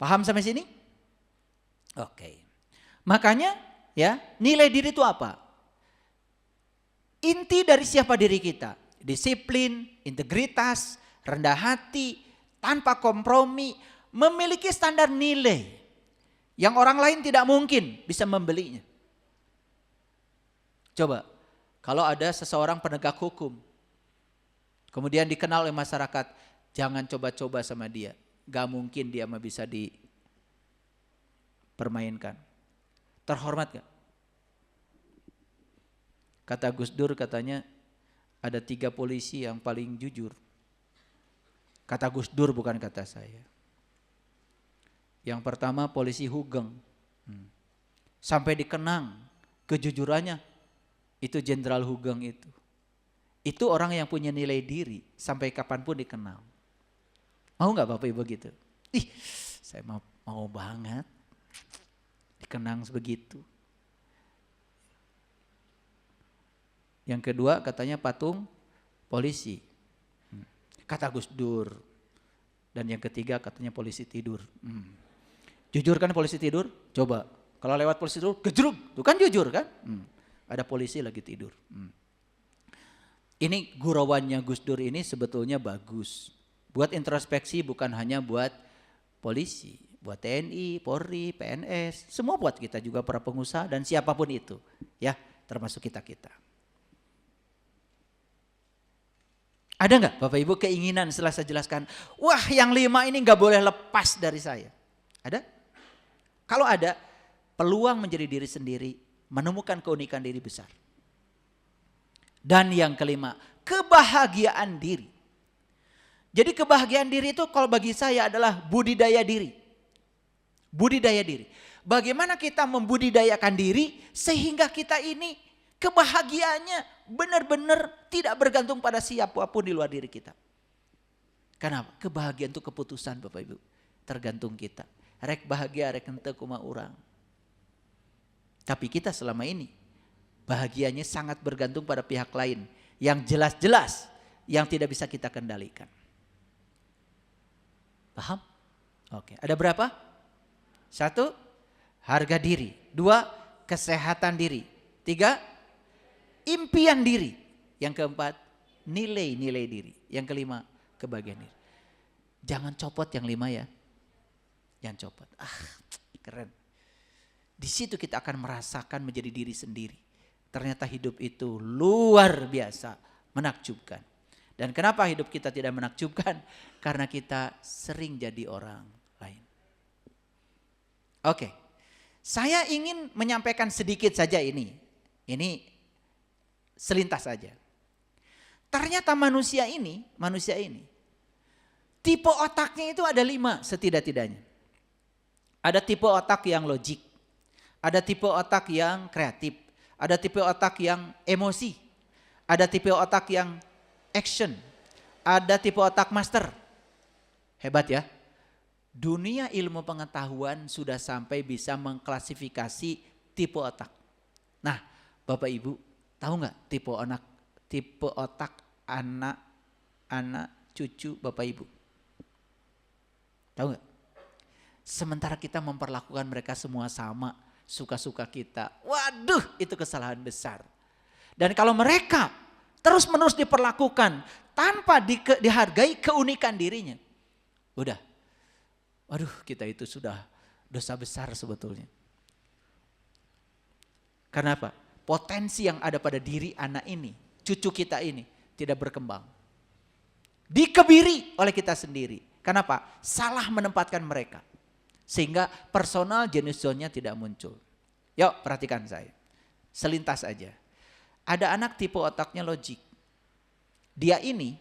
Paham sampai sini? Oke. Makanya ya, nilai diri itu apa? Inti dari siapa diri kita? Disiplin, integritas, rendah hati, tanpa kompromi, memiliki standar nilai yang orang lain tidak mungkin bisa membelinya. Coba, kalau ada seseorang penegak hukum, kemudian dikenal oleh masyarakat, jangan coba-coba sama dia. Gak mungkin dia bisa dipermainkan. Terhormat gak? Kata Gus Dur katanya ada 3 polisi yang paling jujur. Kata Gus Dur bukan kata saya. Yang pertama polisi Hugeng. Sampai dikenang kejujurannya itu Jenderal Hugeng itu. Itu orang yang punya nilai diri sampai kapanpun dikenal. Mau gak Bapak Ibu gitu? Ih, saya mau banget dikenang sebegitu. Yang kedua katanya patung polisi. Kata Gus Dur. Dan yang ketiga katanya polisi tidur. Jujur kan polisi tidur? Coba. Kalau lewat polisi tidur, gejrug. Itu kan jujur kan? Ada polisi lagi tidur. Ini gurauannya Gus Dur ini sebetulnya bagus. Buat introspeksi bukan hanya buat polisi. Buat TNI, Polri, PNS. Semua buat kita juga para pengusaha dan siapapun itu. Ya, termasuk kita-kita. Ada nggak Bapak Ibu keinginan setelah saya jelaskan, wah yang 5 ini nggak boleh lepas dari saya? Ada? Kalau ada, peluang menjadi diri sendiri, menemukan keunikan diri besar. Dan yang kelima, kebahagiaan diri. Jadi kebahagiaan diri itu kalau bagi saya adalah budidaya diri. Budidaya diri. Bagaimana kita membudidayakan diri sehingga kita ini kebahagiaannya benar-benar tidak bergantung pada siapapun di luar diri kita. Kenapa? Kebahagiaan itu keputusan Bapak Ibu. Tergantung kita. Rek bahagia, rek henteu kumaha urang. Tapi kita selama ini bahagianya sangat bergantung pada pihak lain. Yang jelas-jelas yang tidak bisa kita kendalikan. Paham? Oke, ada berapa? 1, harga diri. 2, kesehatan diri. 3, impian diri. Yang keempat, nilai-nilai diri. Yang kelima, kebahagiaan diri. Jangan copot yang 5 ya. Jangan copot. Keren. Di situ kita akan merasakan menjadi diri sendiri. Ternyata hidup itu luar biasa menakjubkan. Dan kenapa hidup kita tidak menakjubkan? Karena kita sering jadi orang lain. Oke. Saya ingin menyampaikan sedikit saja ini. Ini selintas saja. Ternyata manusia ini tipe otaknya itu ada 5 setidak-tidaknya. Ada tipe otak yang logik, ada tipe otak yang kreatif, ada tipe otak yang emosi, ada tipe otak yang action, ada tipe otak master. Hebat ya. Dunia ilmu pengetahuan sudah sampai bisa mengklasifikasi tipe otak. Nah, Bapak Ibu, tahu nggak tipe otak anak cucu Bapak Ibu? Tahu nggak? Sementara kita memperlakukan mereka semua sama, suka-suka kita. Waduh, itu kesalahan besar. Dan kalau mereka terus-menerus diperlakukan tanpa dihargai keunikan dirinya, udah. Waduh, kita itu sudah dosa besar sebetulnya. Kenapa? Potensi yang ada pada diri anak ini, cucu kita ini tidak berkembang. Dikebiri oleh kita sendiri. Kenapa? Salah menempatkan mereka. Sehingga personal genius zone-nya tidak muncul. Yuk perhatikan saya. Selintas aja. Ada anak tipe otaknya logik. Dia ini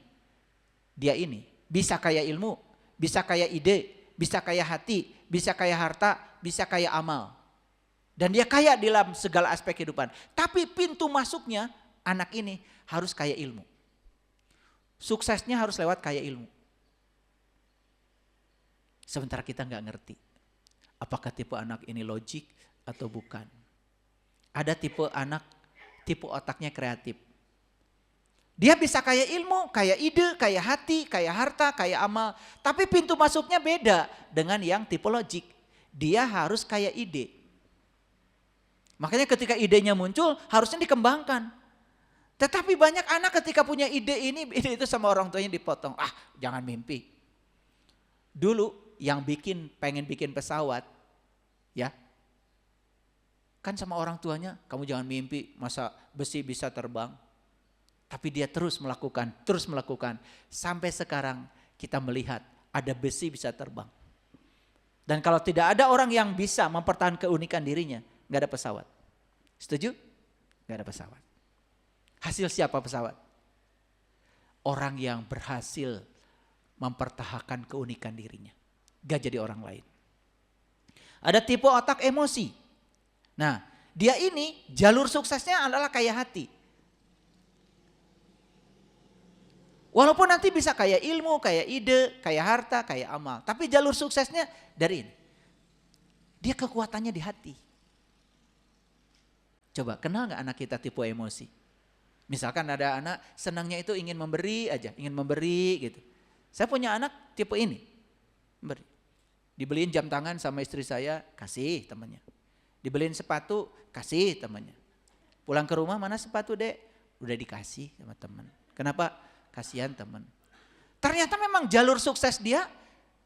bisa kaya ilmu, bisa kaya ide, bisa kaya hati, bisa kaya harta, bisa kaya amal. Dan dia kaya dalam segala aspek kehidupan. Tapi pintu masuknya anak ini harus kaya ilmu. Suksesnya harus lewat kaya ilmu. Sementara kita nggak ngerti. Apakah tipe anak ini logik atau bukan. Ada tipe anak, tipe otaknya kreatif. Dia bisa kaya ilmu, kaya ide, kaya hati, kaya harta, kaya amal. Tapi pintu masuknya beda dengan yang tipe logik. Dia harus kaya ide. Makanya ketika idenya muncul harusnya dikembangkan. Tetapi banyak anak ketika punya ide itu sama orang tuanya dipotong. Ah, jangan mimpi. Dulu yang pengen bikin pesawat, ya, kan sama orang tuanya, kamu jangan mimpi masa besi bisa terbang. Tapi dia terus melakukan. Sampai sekarang kita melihat ada besi bisa terbang. Dan kalau tidak ada orang yang bisa mempertahankan keunikan dirinya, gak ada pesawat. Setuju? Gak ada pesawat. Hasil siapa pesawat? Orang yang berhasil mempertahankan keunikan dirinya. Gak jadi orang lain. Ada tipe otak emosi. Nah, dia ini jalur suksesnya adalah kaya hati. Walaupun nanti bisa kaya ilmu, kaya ide, kaya harta, kaya amal. Tapi jalur suksesnya dari ini. Dia kekuatannya di hati. Coba kenal gak anak kita tipe emosi? Misalkan ada anak senangnya itu ingin memberi aja, ingin memberi gitu. Saya punya anak tipe ini. Memberi. Dibeliin jam tangan sama istri saya, kasih temannya. Dibeliin sepatu, kasih temannya. Pulang ke rumah, mana sepatu dek? Udah dikasih sama teman. Kenapa? Kasihan teman. Ternyata memang jalur sukses dia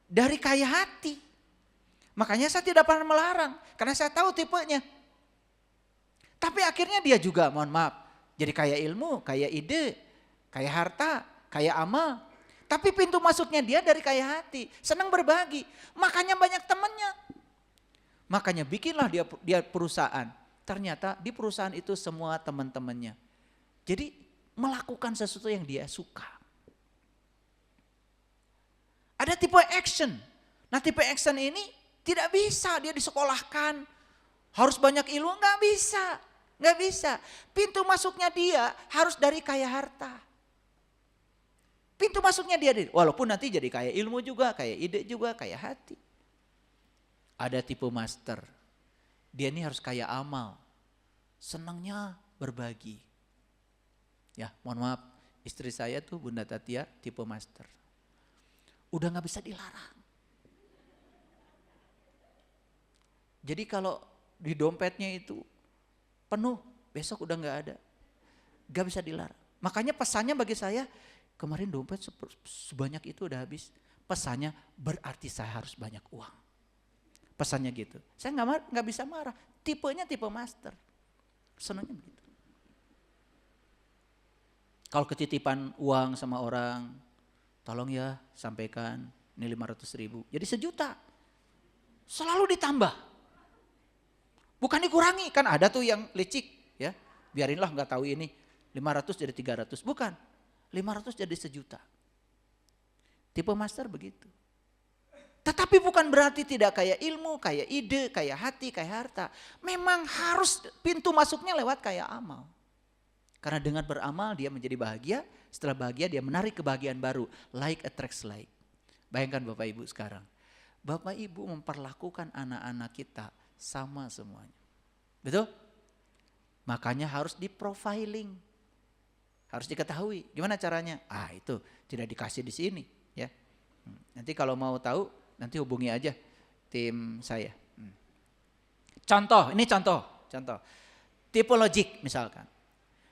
dari kaya hati. Makanya saya tidak pernah melarang. Karena saya tahu tipenya. Tapi akhirnya dia juga, mohon maaf, jadi kaya ilmu, kaya ide, kaya harta, kaya amal. Tapi pintu masuknya dia dari kaya hati. Senang berbagi. Makanya banyak temannya. Makanya bikinlah dia perusahaan. Ternyata di perusahaan itu semua teman-temannya. Jadi melakukan sesuatu yang dia suka. Ada tipe action. Nah tipe action ini tidak bisa dia disekolahkan. Harus banyak ilmu, nggak bisa. Nggak bisa. Pintu masuknya dia harus dari kaya harta. Pintu masuknya dia, walaupun nanti jadi kaya ilmu juga, kaya ide juga, kaya hati. Ada tipe master. Dia ini harus kaya amal. Senangnya berbagi. Ya, mohon maaf, istri saya tuh Bunda Tatia tipe master. Udah gak bisa dilarang. Jadi kalau di dompetnya itu penuh, besok udah gak ada. Gak bisa dilarang. Makanya pesannya bagi saya, kemarin dompet sebanyak itu udah habis. Pesannya berarti saya harus banyak uang. Pesannya gitu. Saya gak bisa marah. Tipenya tipe master. Senangnya begitu. Kalau ketitipan uang sama orang, tolong ya sampaikan ini 500.000. Jadi 1 juta. Selalu ditambah. Bukan dikurangi, kan ada tuh yang licik ya. Biarinlah nggak tahu ini 500 jadi 300. Bukan, 500 jadi 1 juta. Tipe master begitu. Tetapi bukan berarti tidak kaya ilmu, kaya ide, kaya hati, kaya harta. Memang harus pintu masuknya lewat kaya amal. Karena dengan beramal dia menjadi bahagia, setelah bahagia dia menarik kebahagiaan baru. Like attracts like. Bayangkan Bapak Ibu sekarang. Bapak Ibu memperlakukan anak-anak kita sama semuanya. Betul? Makanya harus di-profiling. Harus diketahui. Gimana caranya? Itu tidak dikasih di sini. Ya. Nanti kalau mau tahu, nanti hubungi aja tim saya. Contoh, ini contoh. Tipe logik misalkan.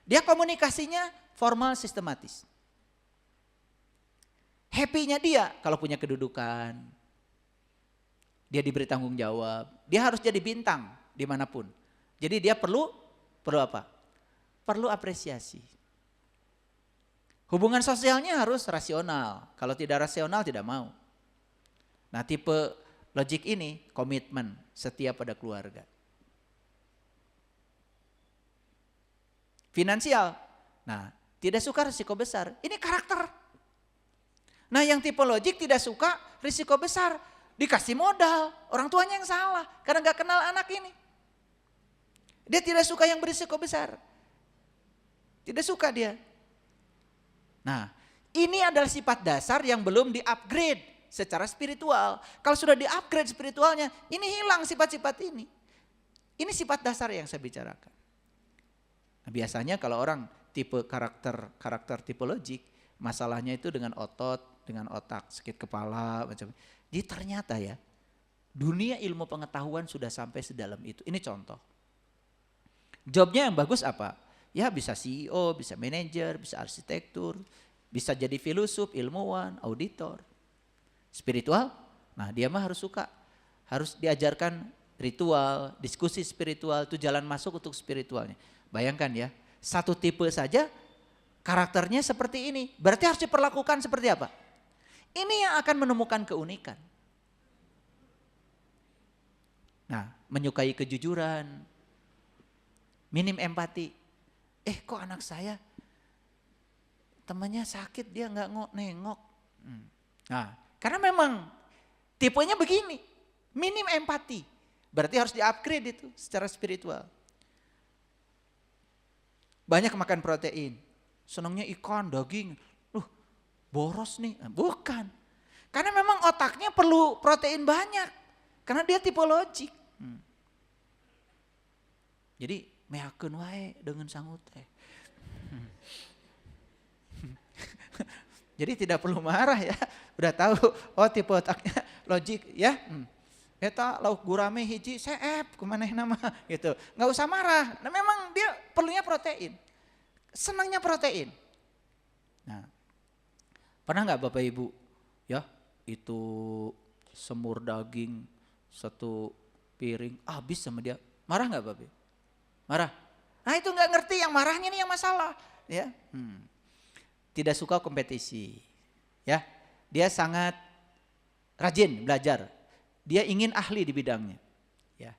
Dia komunikasinya formal sistematis. Happy-nya dia kalau punya kedudukan. Dia diberi tanggung jawab. Dia harus jadi bintang dimanapun. Jadi dia perlu apa? Perlu apresiasi. Hubungan sosialnya harus rasional. Kalau tidak rasional tidak mau. Nah tipe logik ini komitmen, setia pada keluarga. Finansial. Nah, tidak suka risiko besar. Ini karakter. Nah, yang tipe logik tidak suka risiko besar. Dikasih modal. Orang tuanya yang salah. Karena gak kenal anak ini. Dia tidak suka yang berisiko besar. Tidak suka dia. Nah, ini adalah sifat dasar yang belum di-upgrade secara spiritual. Kalau sudah di-upgrade spiritualnya, ini hilang sifat-sifat ini. Ini sifat dasar yang saya bicarakan. Nah, biasanya kalau orang tipe karakter tipe logik, masalahnya itu dengan otot, dengan otak, sakit kepala, macam. Jadi ternyata ya, dunia ilmu pengetahuan sudah sampai sedalam itu. Ini contoh. Jobnya yang bagus apa? Ya bisa CEO, bisa manajer, bisa arsitektur, bisa jadi filosof, ilmuwan, auditor. Spiritual, nah dia mah harus suka. Harus diajarkan ritual, diskusi spiritual, itu jalan masuk untuk spiritualnya. Bayangkan ya, satu tipe saja karakternya seperti ini. Berarti harus diperlakukan seperti apa? Ini yang akan menemukan keunikan. Nah, menyukai kejujuran, minim empati. Kok anak saya temannya sakit dia nggak nengok. Nah, karena memang tipenya begini, minim empati. Berarti harus di-upgrade itu secara spiritual. Banyak makan protein, senangnya ikan, daging. Boros nih, bukan. Karena memang otaknya perlu protein banyak. Karena dia tipe logik. Jadi meakeun wae dengan sangut teh. Jadi tidak perlu marah ya. Udah tahu, oh tipe otaknya logik ya. Eta lauk gurame hiji seep kumaneh nama gitu. Nggak usah marah. Nah, memang dia perlunya protein. Senangnya protein. Nah, pernah nggak Bapak Ibu ya itu semur daging satu piring habis sama dia, marah nggak Bapak Ibu? Marah. Nah itu nggak ngerti, yang marahnya nih yang masalah ya. Tidak suka kompetisi ya, dia sangat rajin belajar, dia ingin ahli di bidangnya ya.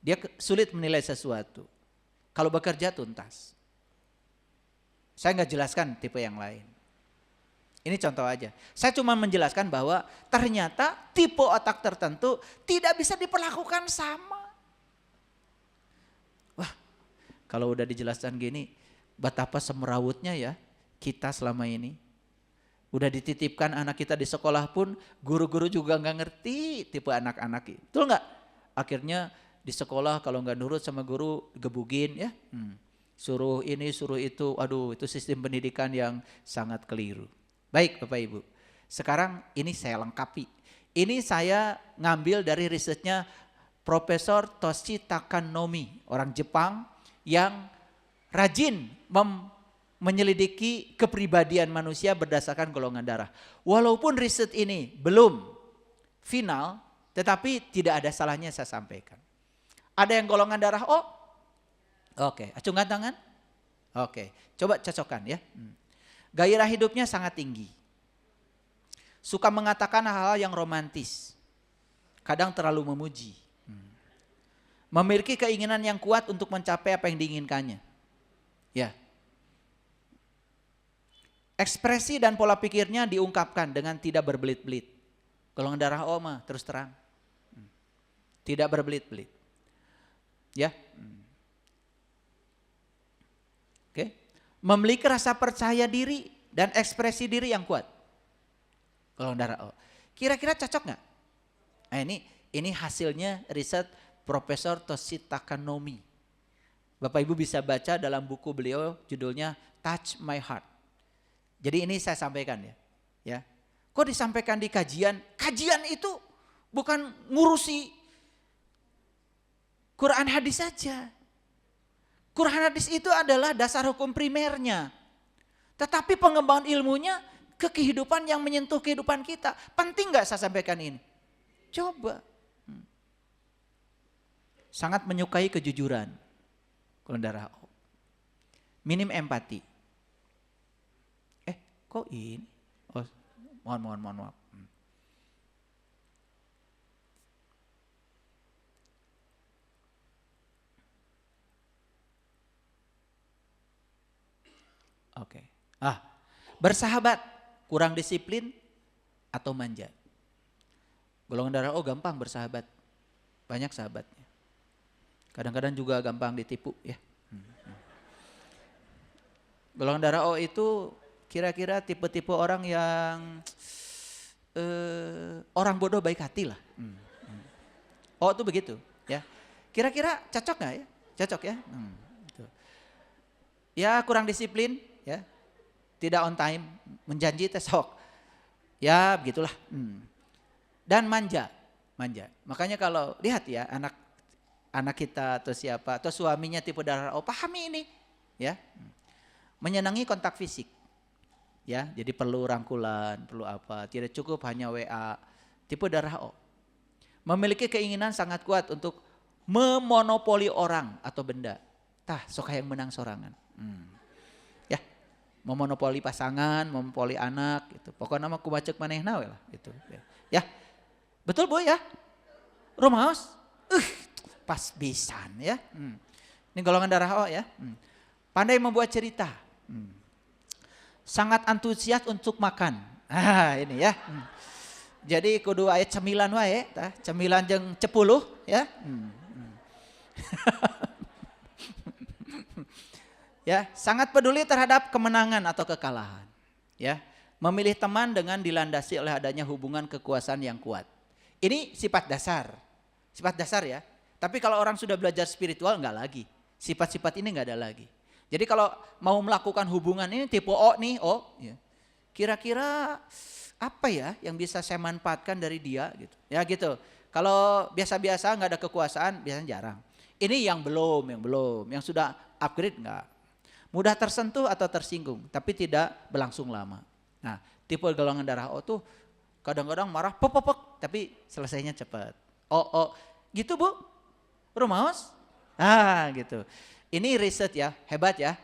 Dia sulit menilai sesuatu, kalau bekerja tuntas. Saya nggak jelaskan tipe yang lain. Ini contoh aja. Saya cuma menjelaskan bahwa ternyata tipe otak tertentu tidak bisa diperlakukan sama. Wah, kalau udah dijelaskan gini, betapa semerawutnya ya kita selama ini. Udah dititipkan anak kita di sekolah pun, guru-guru juga nggak ngerti tipe anak-anak itu. Betul nggak? Akhirnya di sekolah kalau nggak nurut sama guru, gebugin ya. Suruh ini, suruh itu. Aduh, itu sistem pendidikan yang sangat keliru. Baik Bapak Ibu, sekarang ini saya lengkapi. Ini saya ngambil dari risetnya Profesor Toshi Takanomi, orang Jepang yang rajin menyelidiki kepribadian manusia berdasarkan golongan darah. Walaupun riset ini belum final, tetapi tidak ada salahnya saya sampaikan. Ada yang golongan darah O? Oke, acungkan tangan. Oke, coba cocokkan ya. Gairah hidupnya sangat tinggi. Suka mengatakan hal-hal yang romantis. Kadang terlalu memuji. Memiliki keinginan yang kuat untuk mencapai apa yang diinginkannya. Ya. Ekspresi dan pola pikirnya diungkapkan dengan tidak berbelit-belit. Golongan darah O mah terus terang. Tidak berbelit-belit. Ya. Oke. Memiliki rasa percaya diri dan ekspresi diri yang kuat. Golongan darah O. Kira-kira cocok nggak? Nah ini hasilnya riset Profesor Toshi Takanomi. Bapak Ibu bisa baca dalam buku beliau, judulnya Touch My Heart. Jadi ini saya sampaikan ya. Kok disampaikan di kajian? Kajian itu bukan ngurusi Quran hadis saja. Quran hadis itu adalah dasar hukum primernya. Tetapi pengembangan ilmunya ke kehidupan yang menyentuh kehidupan kita. Penting gak saya sampaikan ini? Coba. Sangat menyukai kejujuran. Golongan darah O. Minim empati. Kok ini? Oh, mohon maaf. Oke. Bersahabat, kurang disiplin atau manja. Golongan darah O gampang bersahabat. Banyak sahabatnya. Kadang-kadang juga gampang ditipu ya. Golongan darah O itu kira-kira tipe-tipe orang yang orang bodoh baik hati lah. Oh itu begitu ya. Kira-kira cocok nggak ya? Cocok ya. Gitu. Ya kurang disiplin, ya. Tidak on time, menjanji teh sok. Ya begitulah. Dan manja. Makanya kalau lihat ya anak kita atau siapa atau suaminya tipe darah O, pahami ini, ya. Menyenangi kontak fisik. Ya, jadi perlu rangkulan, perlu apa, tidak cukup hanya WA. Tipe darah O. Memiliki keinginan sangat kuat untuk memonopoli orang atau benda. Tah, sok yang menang sorangan. Ya, memonopoli pasangan, memonopoli anak gitu. Pokoknya mah kubacek manehna we lah gitu. Ya. Betul Bu ya? Romaos? Pas bisan ya. Ini golongan darah O ya. Pandai membuat cerita. Sangat antusias untuk makan. Ini ya. Jadi kudu aya cemilan wae, tah. Cemilan jeung 10 ya. Ya, sangat peduli terhadap kemenangan atau kekalahan. Ya, memilih teman dengan dilandasi oleh adanya hubungan kekuasaan yang kuat. Ini sifat dasar. Sifat dasar ya. Tapi kalau orang sudah belajar spiritual enggak lagi. Sifat-sifat ini enggak ada lagi. Jadi kalau mau melakukan hubungan ini tipe O nih, O, ya. Kira-kira apa ya yang bisa saya manfaatkan dari dia gitu. Ya gitu. Kalau biasa-biasa nggak ada kekuasaan biasanya jarang. Ini yang belum, yang sudah upgrade enggak. Mudah tersentuh atau tersinggung, tapi tidak berlangsung lama. Nah, tipe golongan darah O tuh kadang-kadang marah, pok, tapi selesainya cepat. O, gitu Bu? Romaos? Gitu. Ini riset ya, hebat ya.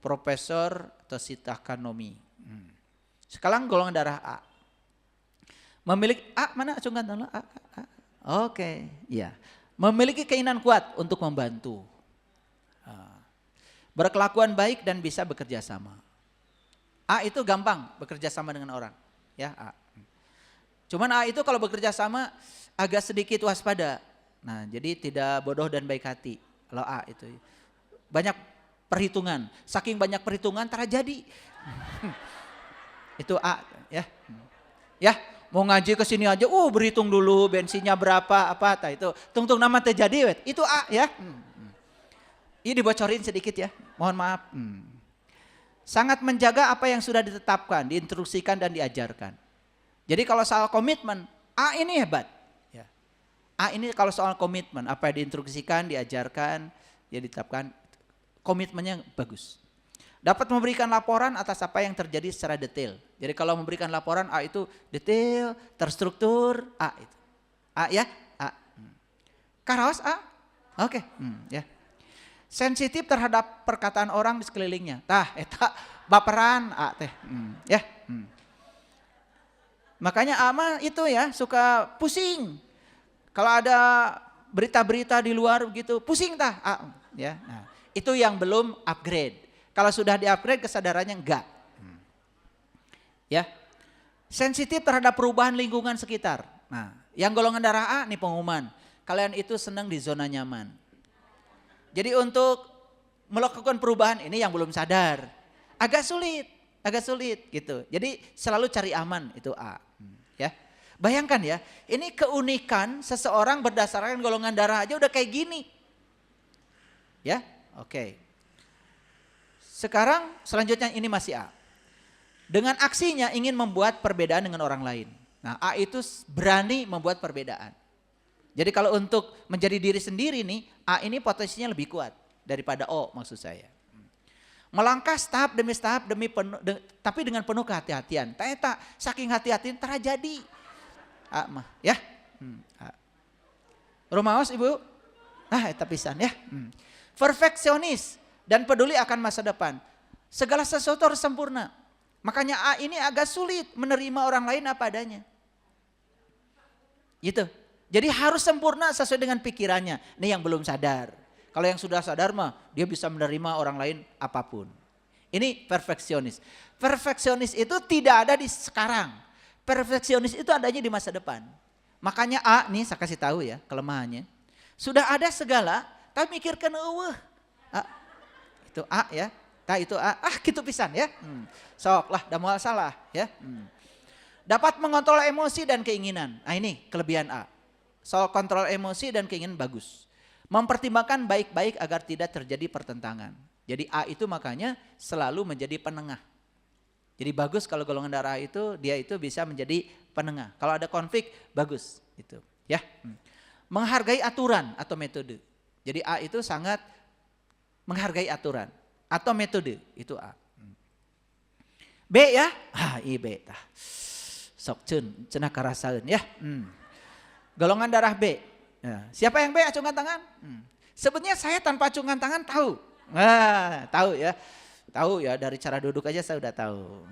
Profesor Toshita Kanomi. Sekarang golongan darah A. Memiliki A mana acungkan dulu A. Oke, ya. Memiliki keinginan kuat untuk membantu. Berkelakuan baik dan bisa bekerja sama. A itu gampang bekerja sama dengan orang, ya A. Cuman A itu kalau bekerja sama agak sedikit waspada. Nah, jadi tidak bodoh dan baik hati. Kalau A itu banyak perhitungan, saking banyak perhitungan terjadi. Itu A ya. Ya, mau ngaji ke sini aja, berhitung dulu bensinnya berapa apa itu. Tung nama terjadi wet. Itu A ya. Ini dibocorin sedikit ya. Mohon maaf. Sangat menjaga apa yang sudah ditetapkan, diinstruksikan dan diajarkan. Jadi kalau soal komitmen, A ini hebat. Ya. A ini kalau soal komitmen, apa yang diinstruksikan, diajarkan, ya ditetapkan, komitmennya bagus. Dapat memberikan laporan atas apa yang terjadi secara detail. Jadi kalau memberikan laporan A itu detail, terstruktur, A itu. A ya, A. Karaos A? Oke, ya. Sensitif terhadap perkataan orang di sekelilingnya. Tah, eta baperan A teh. Ya. Makanya A mah itu ya suka pusing. Kalau ada berita-berita di luar begitu, pusing tah A. Ya. Nah, itu yang belum upgrade. Kalau sudah di-upgrade kesadarannya enggak. Ya. Sensitif terhadap perubahan lingkungan sekitar. Nah, yang golongan darah A nih pengumuman. Kalian itu senang di zona nyaman. Jadi untuk melakukan perubahan ini yang belum sadar. Agak sulit gitu. Jadi selalu cari aman itu A. Ya. Bayangkan ya, ini keunikan seseorang berdasarkan golongan darah aja udah kayak gini. Ya, oke. Sekarang selanjutnya ini masih A. Dengan aksinya ingin membuat perbedaan dengan orang lain. Nah, A itu berani membuat perbedaan. Jadi kalau untuk menjadi diri sendiri nih, A ini potensinya lebih kuat daripada O maksud saya. Melangkah tahap demi tahap tapi dengan penuh kehati-hatian. Ternyata saking hati-hati terjadi. A mah ya. Romaos Ibu? Eta pisan ya. Perfeksionis dan peduli akan masa depan. Segala sesuatu harus sempurna. Makanya A ini agak sulit menerima orang lain apa adanya. Gitu. Jadi harus sempurna sesuai dengan pikirannya. Ini yang belum sadar. Kalau yang sudah sadar mah dia bisa menerima orang lain apapun. Ini perfeksionis. Perfeksionis itu tidak ada di sekarang. Perfeksionis itu adanya di masa depan. Makanya A nih saya kasih tahu ya kelemahannya. Sudah ada segala tapi mikirkan itu A ya. Itu A. Gitu pisan ya. Sok lah dah moal salah ya. Dapat mengontrol emosi dan keinginan. Nah ini kelebihan A. Soal kontrol emosi dan keinginan bagus. Mempertimbangkan baik-baik agar tidak terjadi pertentangan. Jadi A itu makanya selalu menjadi penengah. Jadi bagus kalau golongan darah itu dia itu bisa menjadi penengah. Kalau ada konflik bagus itu, ya. Menghargai aturan atau metode. Jadi A itu sangat menghargai aturan atau metode, itu A. B ya, B tah. Sok cenah karasaeun ya. Golongan darah B. Nah, siapa yang B? Acungkan tangan. Sebenarnya saya tanpa acungkan tangan tahu. Tahu ya. Tahu ya, dari cara duduk aja saya udah tahu.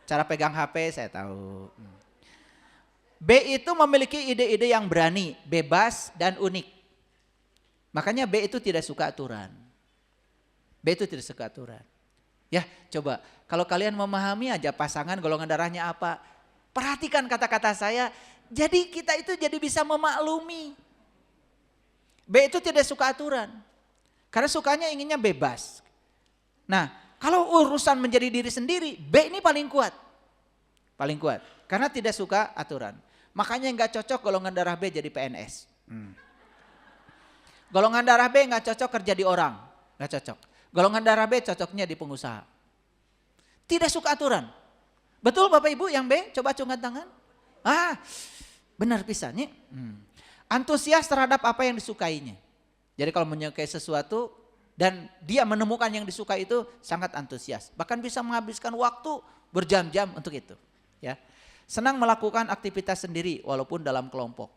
Cara pegang HP saya tahu. B itu memiliki ide-ide yang berani, bebas dan unik. Makanya B itu tidak suka aturan. B itu tidak suka aturan. Ya, coba kalau kalian memahami aja pasangan golongan darahnya apa, perhatikan kata-kata saya. Jadi kita itu jadi bisa memaklumi. B itu tidak suka aturan. Karena sukanya inginnya bebas. Nah, kalau urusan menjadi diri sendiri, B ini paling kuat. Paling kuat. Karena tidak suka aturan. Makanya nggak cocok golongan darah B jadi PNS. Golongan darah B nggak cocok kerja di orang. Nggak cocok. Golongan darah B cocoknya di pengusaha. Tidak suka aturan. Betul Bapak Ibu yang B? Coba acungkan tangan. Benar pisannya. Antusias terhadap apa yang disukainya. Jadi kalau menyukai sesuatu dan dia menemukan yang disuka itu sangat antusias. Bahkan bisa menghabiskan waktu berjam-jam untuk itu. Ya. Senang melakukan aktivitas sendiri walaupun dalam kelompok.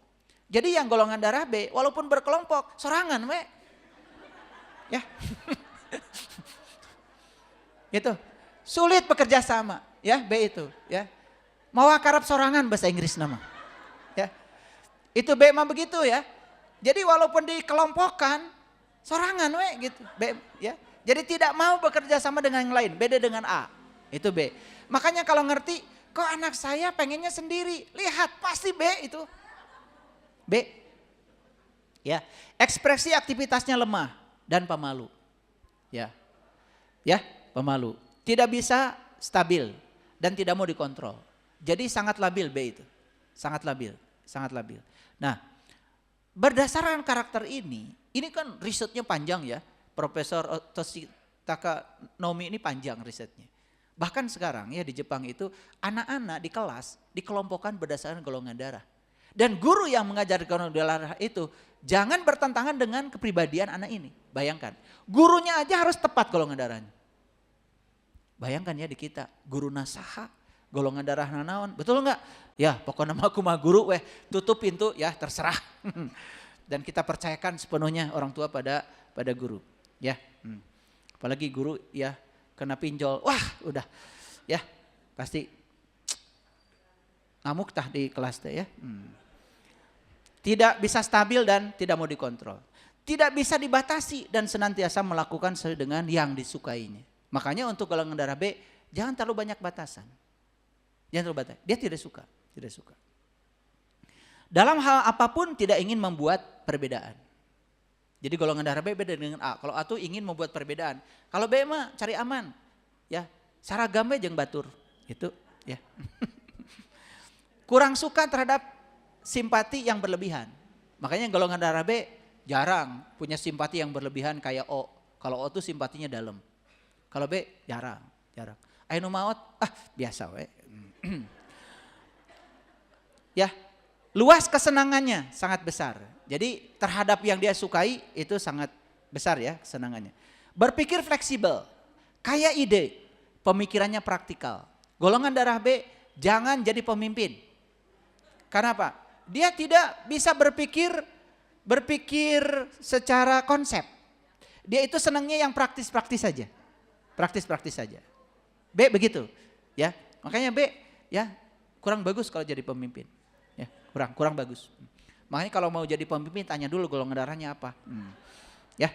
Jadi yang golongan darah B walaupun berkelompok sorangan we. Ya. Gitu. Sulit bekerja sama ya B itu ya. Mau akarap sorangan bahasa Inggris nama. Ya. Itu B mah begitu ya. Jadi walaupun dikelompokkan sorangan we gitu. B ya. Jadi tidak mau bekerja sama dengan yang lain, beda dengan A. Itu B. Makanya kalau ngerti kok anak saya pengennya sendiri, lihat pasti B itu. B. Ya, ekspresi aktivitasnya lemah dan pemalu. Ya. Ya, pemalu. Tidak bisa stabil dan tidak mau dikontrol. Jadi sangat labil B itu. Sangat labil, sangat labil. Nah, berdasarkan karakter ini kan risetnya panjang ya. Profesor Toshitaka Nomi ini panjang risetnya. Bahkan sekarang ya di Jepang itu anak-anak di kelas dikelompokkan berdasarkan golongan darah. Dan guru yang mengajar golongan darah itu jangan bertentangan dengan kepribadian anak ini. Bayangkan, gurunya aja harus tepat golongan darahnya. Bayangkan ya di kita, guru nasaha, golongan darah nanaon, betul enggak? Ya pokoknya aku mah guru tutup pintu ya terserah. Dan kita percayakan sepenuhnya orang tua pada guru. Ya, apalagi guru ya kena pinjol, wah udah ya pasti ngamuk tah di kelas teh ya. Tidak bisa stabil dan tidak mau dikontrol. Tidak bisa dibatasi dan senantiasa melakukan sesuai dengan yang disukainya. Makanya untuk golongan darah B jangan terlalu banyak batasan. Jangan terlalu batasan. Dia tidak suka, tidak suka. Dalam hal apapun tidak ingin membuat perbedaan. Jadi golongan darah B beda dengan A. Kalau A tuh ingin membuat perbedaan. Kalau B mah cari aman. Ya, saragam we jeung batur. Gitu, ya. Kurang suka terhadap simpati yang berlebihan. Makanya golongan darah B jarang punya simpati yang berlebihan kayak O. Kalau O tuh simpatinya dalam. Kalau B jarang. Anu maot biasa we. Ya, luas kesenangannya sangat besar. Jadi terhadap yang dia sukai itu sangat besar ya kesenangannya. Berpikir fleksibel, kaya ide, pemikirannya praktikal. Golongan darah B jangan jadi pemimpin. Karena apa? Dia tidak bisa berpikir secara konsep. Dia itu senangnya yang praktis-praktis saja. Praktis-praktis saja. B begitu, ya. Makanya B ya kurang bagus kalau jadi pemimpin. Ya, kurang bagus. Makanya kalau mau jadi pemimpin tanya dulu golongan darahnya apa. Ya.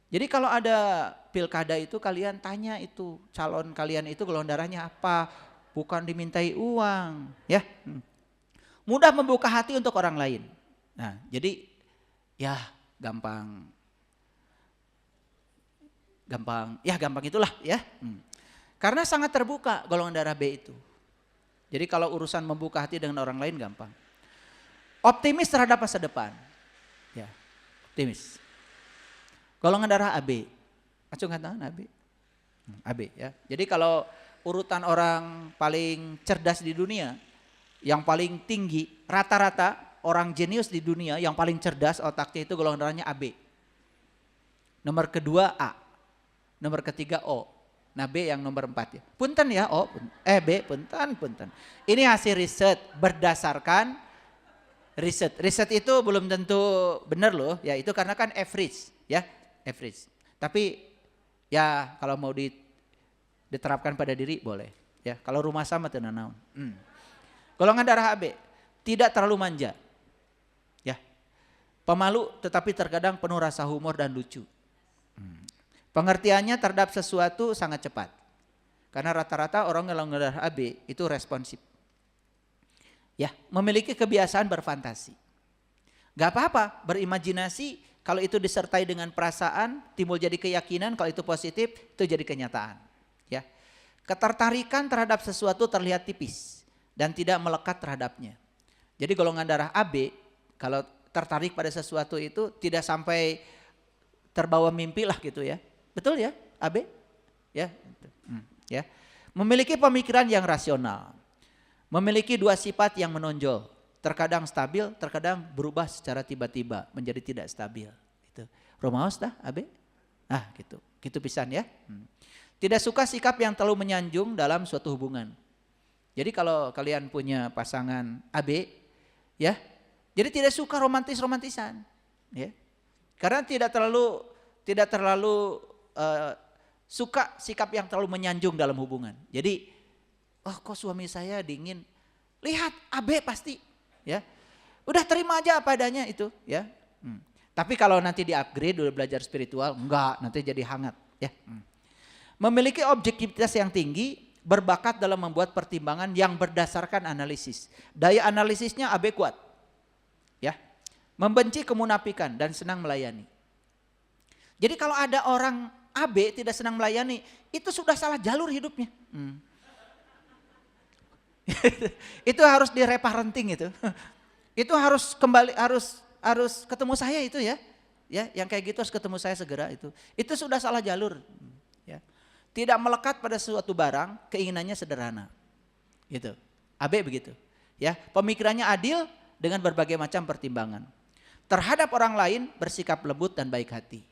Jadi kalau ada pilkada itu kalian tanya itu calon kalian itu golongan darahnya apa, bukan dimintai uang, ya. Mudah membuka hati untuk orang lain. Nah, jadi ya gampang itulah ya. Karena sangat terbuka golongan darah B itu. Jadi kalau urusan membuka hati dengan orang lain gampang. Optimis terhadap masa depan. Ya, optimis. Golongan darah AB. Acungan tangan AB. AB ya. Jadi kalau urutan orang paling cerdas di dunia, yang paling tinggi, rata-rata orang jenius di dunia yang paling cerdas otaknya itu golongan darahnya AB. Nomor kedua A, nomor ketiga O. Nah B yang nomor 4 ya. Punten ya O, B punten. Ini hasil riset berdasarkan riset. Riset itu belum tentu benar loh, ya itu karena kan average ya, average. Tapi ya kalau mau diterapkan pada diri boleh ya. Kalau rumah sama teu naon. Golongan darah AB tidak terlalu manja. Ya. Pemalu tetapi terkadang penuh rasa humor dan lucu. Pengertiannya terhadap sesuatu sangat cepat. Karena rata-rata orang golongan darah AB itu responsif. Ya, memiliki kebiasaan berfantasi. Gak apa-apa berimajinasi kalau itu disertai dengan perasaan, timbul jadi keyakinan, kalau itu positif itu jadi kenyataan. Ya. Ketertarikan terhadap sesuatu terlihat tipis dan tidak melekat terhadapnya. Jadi golongan darah AB kalau tertarik pada sesuatu itu tidak sampai terbawa mimpi lah gitu ya. Betul ya, AB? Ya. Ya. Memiliki pemikiran yang rasional. Memiliki dua sifat yang menonjol. Terkadang stabil, terkadang berubah secara tiba-tiba menjadi tidak stabil. Itu. Romaos dah, AB? Ah, gitu. Gitu pisan ya. Tidak suka sikap yang terlalu menyanjung dalam suatu hubungan. Jadi kalau kalian punya pasangan AB, ya, jadi tidak suka romantisan, ya, karena tidak terlalu suka sikap yang terlalu menyanjung dalam hubungan. Jadi, oh kok suami saya dingin? Lihat AB pasti, ya, udah terima aja apa adanya itu, ya. Tapi kalau nanti di-upgrade udah belajar spiritual, enggak, nanti jadi hangat, ya. Memiliki objektivitas yang tinggi, berbakat dalam membuat pertimbangan yang berdasarkan analisis. Daya analisisnya AB kuat, ya. Membenci kemunafikan dan senang melayani. Jadi kalau ada orang AB tidak senang melayani, itu sudah salah jalur hidupnya. Itu harus direparenting itu. Itu harus kembali, harus ketemu saya itu ya. Ya, yang kayak gitu harus ketemu saya segera itu. Itu sudah salah jalur. Ya. Tidak melekat pada suatu barang, keinginannya sederhana. Gitu. AB begitu. Ya, pemikirannya adil dengan berbagai macam pertimbangan. Terhadap orang lain bersikap lembut dan baik hati.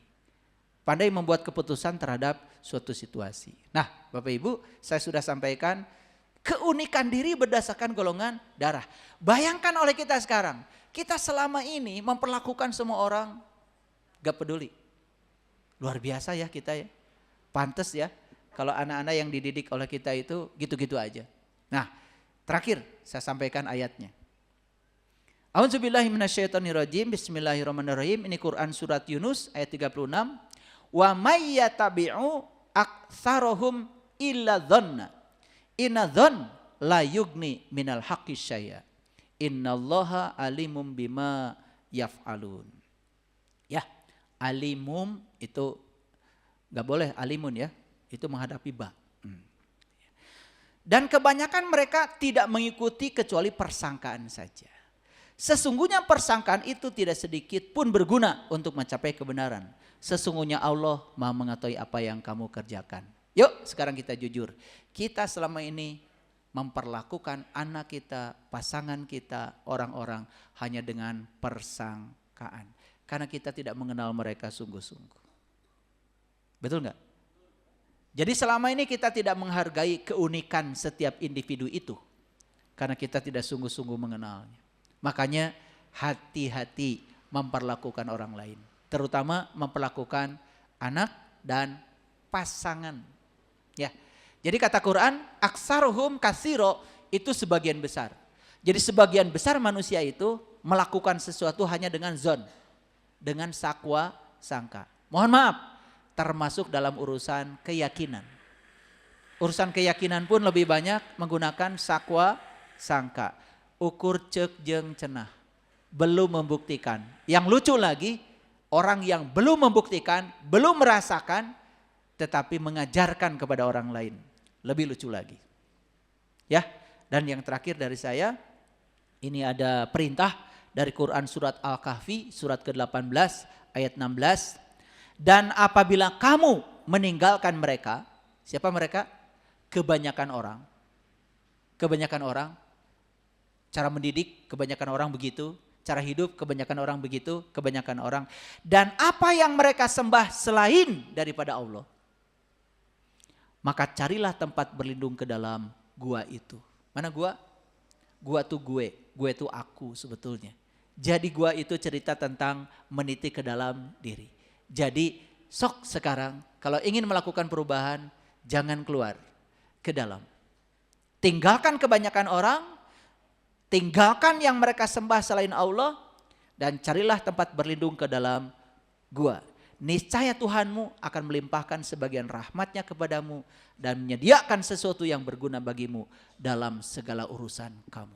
Pandai membuat keputusan terhadap suatu situasi. Nah, Bapak Ibu, saya sudah sampaikan keunikan diri berdasarkan golongan darah. Bayangkan oleh kita sekarang, kita selama ini memperlakukan semua orang gak peduli. Luar biasa ya kita ya. Pantes ya kalau anak-anak yang dididik oleh kita itu gitu-gitu aja. Nah, terakhir saya sampaikan ayatnya. A'udzubillahi minasyaitonirrajim. Bismillahirrahmanirrahim. Ini Quran surat Yunus ayat 36. Wa may yatabi'u aktsarohum illa dhanna. Inna dhann la yugni minal haqqi syai'a. Innallaha alimum bima yaf'alun. Ya, alimum itu enggak boleh alimun ya. Itu menghadapi ba. Dan kebanyakan mereka tidak mengikuti kecuali persangkaan saja. Sesungguhnya persangkaan itu tidak sedikit pun berguna untuk mencapai kebenaran. Sesungguhnya Allah Maha mengetahui apa yang kamu kerjakan. Yuk sekarang kita jujur. Kita selama ini memperlakukan anak kita, pasangan kita, orang-orang hanya dengan persangkaan. Karena kita tidak mengenal mereka sungguh-sungguh. Betul nggak? Jadi selama ini kita tidak menghargai keunikan setiap individu itu. Karena kita tidak sungguh-sungguh mengenalnya. Makanya hati-hati memperlakukan orang lain. Terutama memperlakukan anak dan pasangan. Ya. Jadi kata Quran, aksaruhum kasiro itu sebagian besar. Jadi sebagian besar manusia itu melakukan sesuatu hanya dengan zon. Dengan sakwa sangka. Mohon maaf, termasuk dalam urusan keyakinan. Urusan keyakinan pun lebih banyak menggunakan sakwa sangka. Ukur cek jeng cenah. Belum membuktikan. Yang lucu lagi, orang yang belum membuktikan, belum merasakan, tetapi mengajarkan kepada orang lain. Lebih lucu lagi. Ya, dan yang terakhir dari saya, ini ada perintah dari Quran surat Al-Kahfi, surat ke-18 ayat 16. Dan apabila kamu meninggalkan mereka, siapa mereka? Kebanyakan orang. Kebanyakan orang, cara mendidik kebanyakan orang begitu, cara hidup kebanyakan orang begitu, kebanyakan orang. Dan apa yang mereka sembah selain daripada Allah, maka carilah tempat berlindung ke dalam gua itu. Mana gua? Gua tuh gue tuh aku sebetulnya. Jadi gua itu cerita tentang meniti ke dalam diri. Jadi sok sekarang kalau ingin melakukan perubahan, jangan keluar ke dalam. Tinggalkan kebanyakan orang, tinggalkan yang mereka sembah selain Allah, dan carilah tempat berlindung ke dalam gua. Niscaya Tuhanmu akan melimpahkan sebagian rahmatnya kepadamu dan menyediakan sesuatu yang berguna bagimu dalam segala urusan kamu.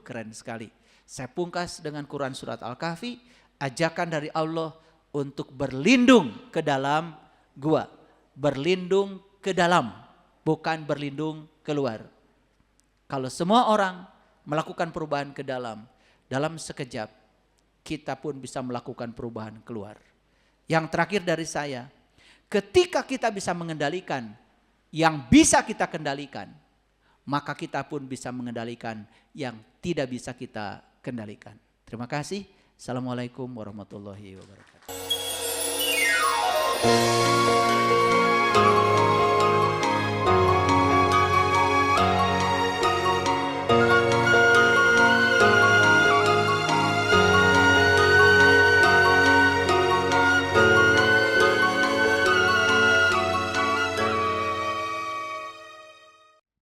Keren sekali. Saya pungkas dengan Quran surat Al-Kahfi, ajakan dari Allah untuk berlindung ke dalam gua. Berlindung ke dalam, bukan berlindung keluar. Kalau semua orang melakukan perubahan ke dalam sekejap, kita pun bisa melakukan perubahan keluar. Yang terakhir dari saya, ketika kita bisa mengendalikan yang bisa kita kendalikan, maka kita pun bisa mengendalikan yang tidak bisa kita kendalikan. Terima kasih. Assalamualaikum warahmatullahi wabarakatuh.